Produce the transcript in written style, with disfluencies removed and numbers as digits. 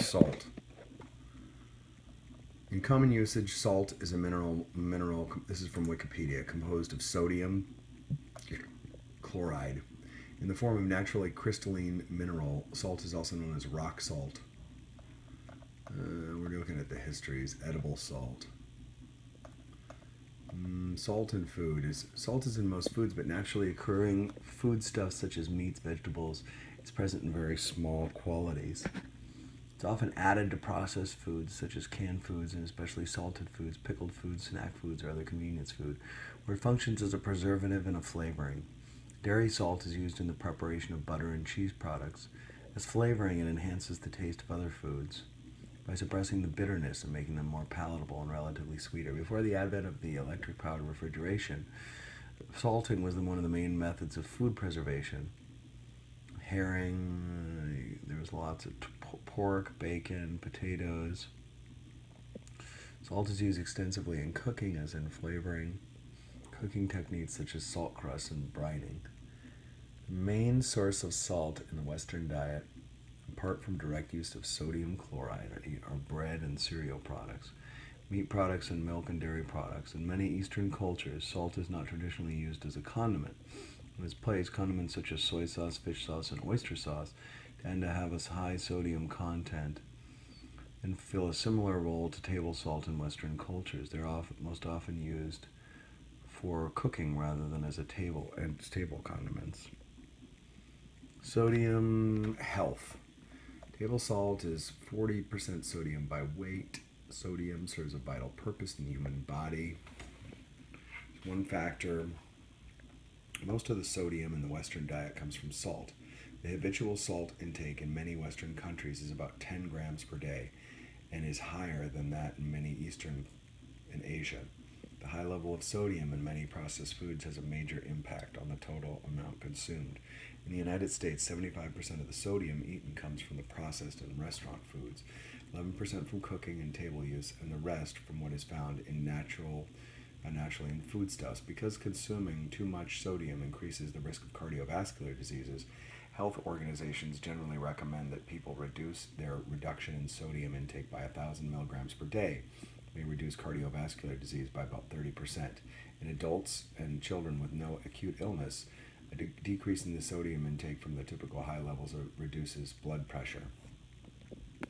Salt. In common usage, salt is a mineral. This is from Wikipedia, composed of sodium chloride. In the form of naturally crystalline mineral, salt is also known as rock salt. We're looking at the histories. Edible salt. Salt in food is salt is in most foods, but naturally occurring foodstuffs such as meats, vegetables, it's present in very small quantities. It's often added to processed foods such as canned foods and especially salted foods, pickled foods, snack foods, or other convenience food, where it functions as a preservative and a flavoring. Dairy salt is used in the preparation of butter and cheese products. As flavoring, it enhances the taste of other foods by suppressing the bitterness and making them more palatable and relatively sweeter. Before the advent of the electric-powered refrigeration, salting was one of the main methods of food preservation. Herring, there was lots of pork, bacon, potatoes. Salt is used extensively in cooking as in flavoring. Cooking techniques such as salt crust and brining. The main source of salt in the Western diet, apart from direct use of sodium chloride, are bread and cereal products, meat products, and milk and dairy products. In many Eastern cultures, salt is not traditionally used as a condiment. In its place, condiments such as soy sauce, fish sauce, and oyster sauce tend to have a high sodium content and fill a similar role to table salt in Western cultures. They're most often used for cooking rather than as a table condiments. Sodium health. Table salt is 40% sodium by weight. Sodium serves a vital purpose in the human body. One factor. Most of the sodium in the Western diet comes from salt. The habitual salt intake in many Western countries is about 10 grams per day and is higher than that in many Eastern and Asia. The high level of sodium in many processed foods has a major impact on the total amount consumed. In the United States, 75% of the sodium eaten comes from the processed and restaurant foods, 11% from cooking and table use, and the rest from what is found in naturally in foodstuffs. Because consuming too much sodium increases the risk of cardiovascular diseases, health organizations generally recommend that people reduce their reduction in sodium intake by 1,000 milligrams per day. May reduce cardiovascular disease by about 30%. In adults and children with no acute illness, a decrease in the sodium intake from the typical high levels reduces blood pressure.